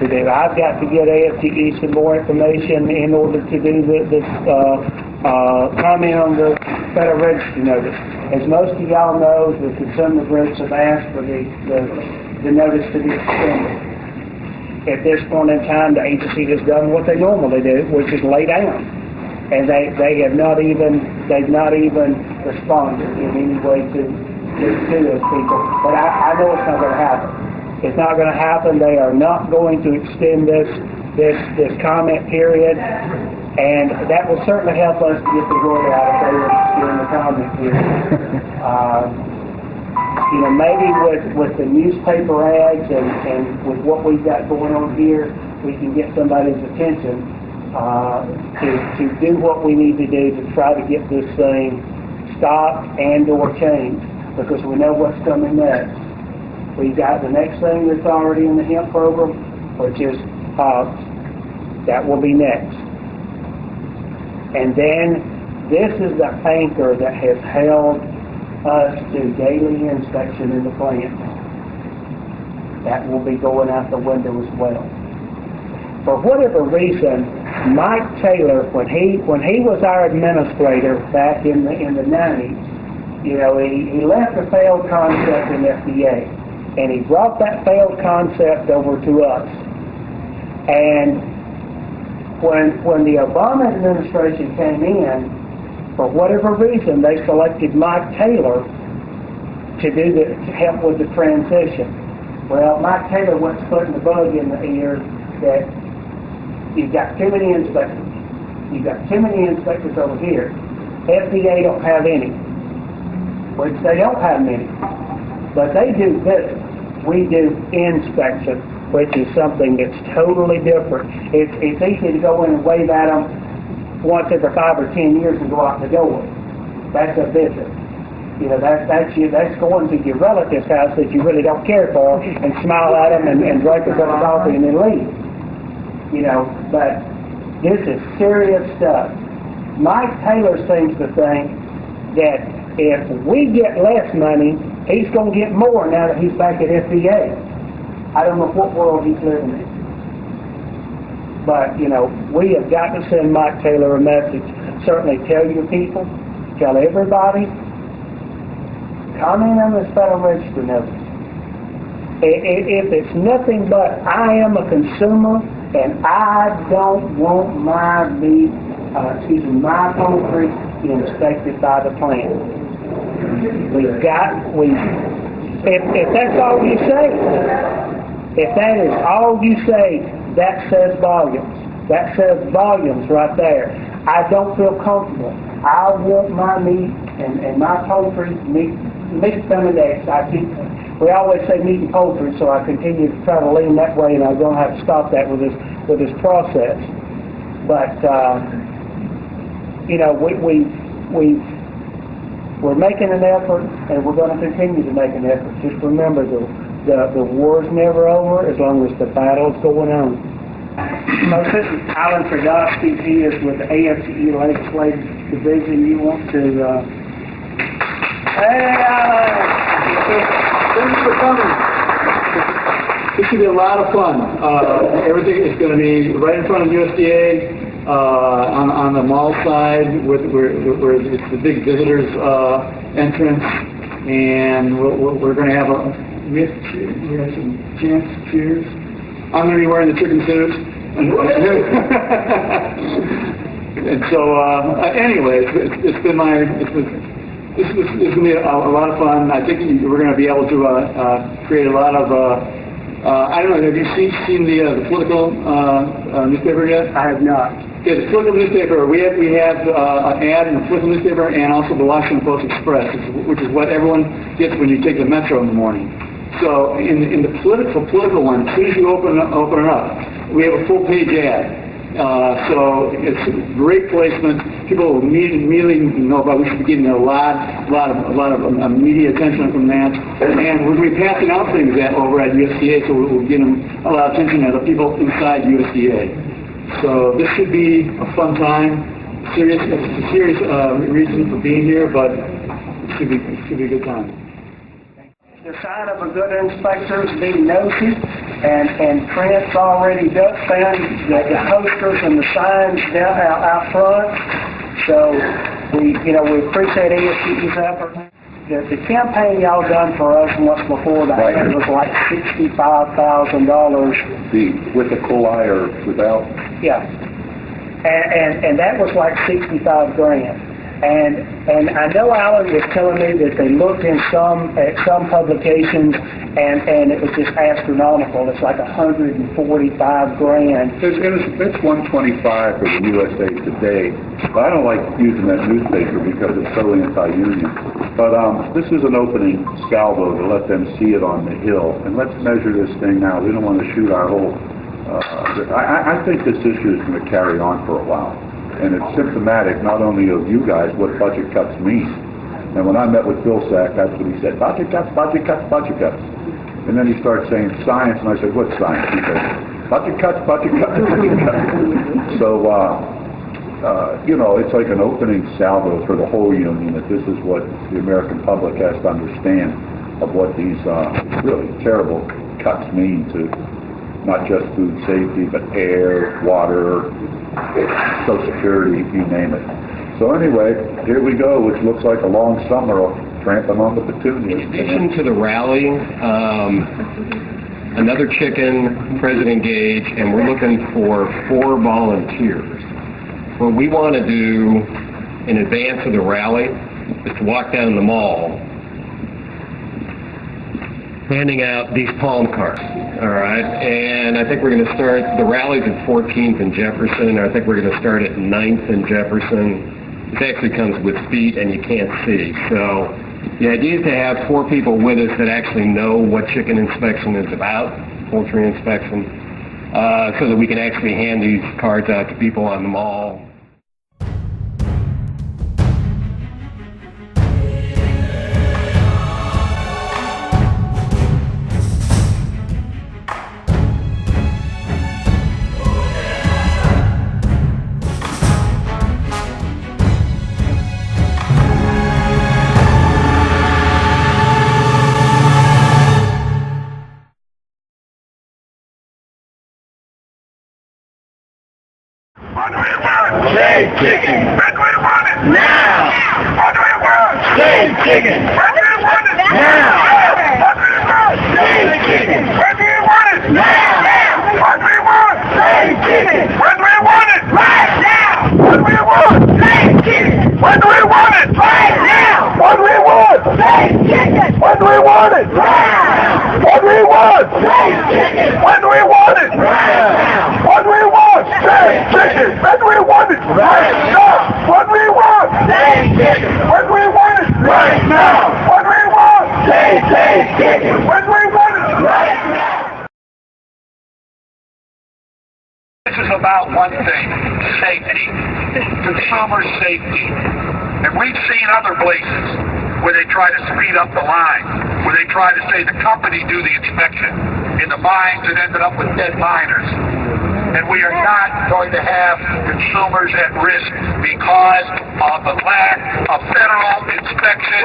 to do. I've got to get AFGE some more information in order to do this comment on the Federal Register notice. As most of y'all know, the consumer groups have asked for the notice to be extended. At this point in time, the agency has done what they normally do, which is lay down, and they've not even responded in any way to those people. But I know it's not going to happen. It's not going to happen. They are not going to extend this comment period, and that will certainly help us to get the word out if they were during the comment period. Maybe with the newspaper ads and with what we've got going on here, we can get somebody's attention to do what we need to do to try to get this thing stopped and/or changed, because we know what's coming next. We've got the next thing that's already in the hemp program, which is hogs. That will be next. And then this is the anchor that has held us to daily inspection in the plant. That will be going out the window as well. For whatever reason, Mike Taylor, when he was our administrator back in the 90s, he left a failed concept in FDA. And he brought that failed concept over to us. And when the Obama administration came in, for whatever reason, they selected Mike Taylor to help with the transition. Well, Mike Taylor was putting the bug in the ear that you've got too many inspectors. You've got too many inspectors over here. FDA don't have any. Which they don't have many. But they do this. We do inspection, which is something that's totally different. It's easy to go in and wave at them once every 5 or 10 years and go out the door. That's a visit. That's going to your relative's house that you really don't care for and smile at them and drink a cup of coffee and then leave. But this is serious stuff. Mike Taylor seems to think that if we get less money, he's going to get more now that he's back at FDA. I don't know what world he's living in. But, we have got to send Mike Taylor a message. Certainly tell your people, tell everybody, comment on this Federal Register notice. If it's nothing but I am a consumer and I don't want my meat, my poultry inspected by the plant. If that's all you say, if that is all you say, that says volumes. That says volumes right there. I don't feel comfortable. I want my meat and my poultry, meat coming next. We always say meat and poultry, so I continue to try to lean that way, and I'm going to have to stop that with this process. But we're making an effort, and we're going to continue to make an effort. Just remember, the war's never over as long as the battle's going on. So this is Alan Fredowski. He is with the AFGE Legislative Division. You want to... Hey, Alan! Thanks for coming. This should be a lot of fun. Everything is going to be right in front of USDA. On the mall side, where it's the big visitors entrance, and we're going to have we have some chance cheers. I'm going to be wearing the chicken suit, and so anyway, this is going to be a lot of fun. I think we're going to be able to create a lot of. I don't know. Have you seen the political newspaper yet? I have not. Yeah, the political newspaper. We have an ad in the political newspaper and also the Washington Post-Express, which is what everyone gets when you take the metro in the morning. So in the political one, as soon as you open it up, we have a full-page ad. So it's great placement. People will immediately know about. We should be getting a lot of media attention from that. And we're going to be passing out things over at USDA, so we'll get them a lot of attention to the people inside USDA. So this should be a fun time. It's a serious reason for being here, but it should be a good time. The sign of a good inspector is being nosy. and Trent's already done the posters and the signs down out front. So we appreciate AFGE's effort. The campaign y'all done for us once before the ad was like $65,000. With the coli or without? Yeah. And that was like 65 grand. And I know Alan was telling me that they looked at some publications and it was just astronomical. It's like 145 grand. It's 125 for the USA Today, but I don't like using that newspaper because it's so anti-union. But this is an opening salvo to let them see it on the Hill, and let's measure this thing now. We don't want to shoot our whole. I think this issue is going to carry on for a while. And it's symptomatic not only of you guys what budget cuts mean. And when I met with Bill Sack, that's what he said, budget cuts, budget cuts, budget cuts. And then he started saying science, and I said, what science? He said, budget cuts, budget cuts, budget cuts. So, it's like an opening salvo for the whole union, that this is what the American public has to understand of what these really terrible cuts mean to not just food safety, but air, water, Social Security, you name it. So anyway, here we go, which looks like a long summer of tramping on the petunias. In addition to the rally, another chicken, President Gage, and we're looking for 4 volunteers. What we want to do in advance of the rally is to walk down the mall handing out these palm carts, all right? And I think we're going to start, the rally's at 14th and Jefferson, and I think we're going to start at 9th and Jefferson. It actually comes with feet and you can't see. So the idea is to have 4 people with us that actually know what chicken inspection is about, poultry inspection, so that we can actually hand these cards out to people on the mall. Save chicken! When do we want it? Now! What do we want? Save chicken! When do we want it? Now! What do we want? Save chicken! When do we want it? Now! What do we want? Save chicken! When do we want it? Right now! What do we want? Save chicken! When do we want it? Right now! What do we want? Save chicken! When do we want it? Now! What do we want? Save chicken! When do we want it? Right now! What do we want? Save chicken! When do we want it? Right now! What do we want? Save chicken! When do we want it? Right now! What do we want? Save chicken! When do we want it? Right now! This is about one thing, safety, consumer safety. And we've seen other places where they try to speed up the line, where they try to say the company do the inspection. In the mines, it ended up with dead miners. And we are not going to have consumers at risk because of the lack of federal inspection.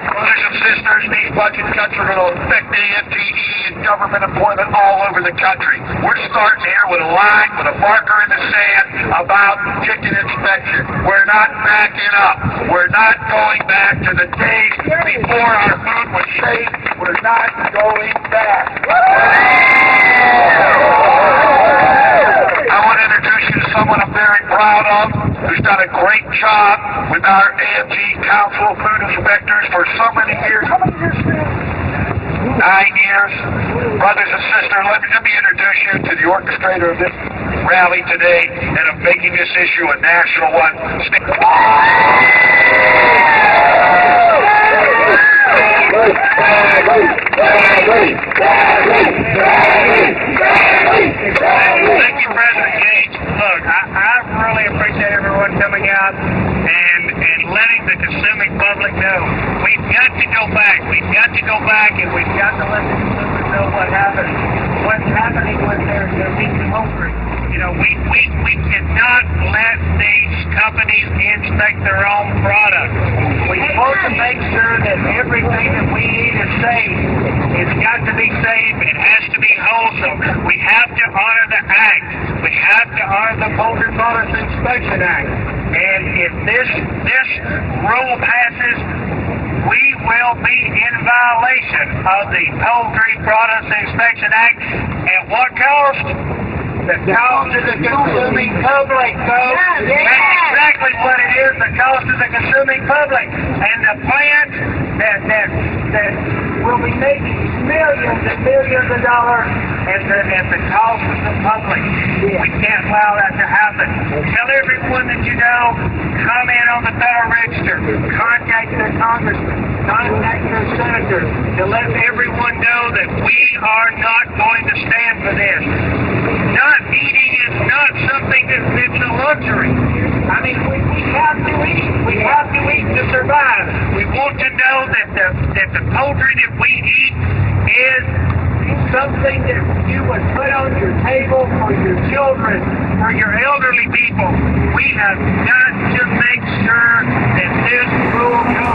Brothers and sisters, these budget cuts are going to affect AFGE and government employment all over the country. We're starting here with a line, with a marker in the sand about chicken inspection. We're not backing up. We're not going back to the days before our food was safe. We're not going back. I want to introduce you to someone I'm very proud of, who's done a great job with our AFGE Council of Food Inspectors for so many years. How many years now? 9 years. Brothers and sisters, let me introduce you to the orchestrator of this rally today and of making this issue a national one. Thank you, President Gage. Look, I really appreciate everyone coming out and letting the consuming public know. We've got to go back. We've got to go back and we've got to let the consumers know what happened. What's happening with their beef and poultry. You know, we cannot let these companies inspect their own products. We want to make sure that everything that we eat is safe. It's got to be safe. It has to be wholesome. We have to honor the Act. We have to honor the Poultry Slaughter Inspection Act. And if this rule passes, we will be in violation of the Poultry Products Inspection Act. At what cost? The cost to the consuming public, folks. That's exactly what it is, the cost to the consuming public. And the plant that will be making millions and millions of dollars at the cost of the public. We can't allow that to happen. Tell everyone that you know, comment on the Federal Register, contact their congressmen, contact their senators, to let everyone know that we are not going to stand for this. Not eating is not something that's a luxury. I mean, we have to eat. We have to eat to survive. We want to know that the poultry that we eat is something that you would put on your table for your children, for your elderly people. We have got to make sure that this rule goes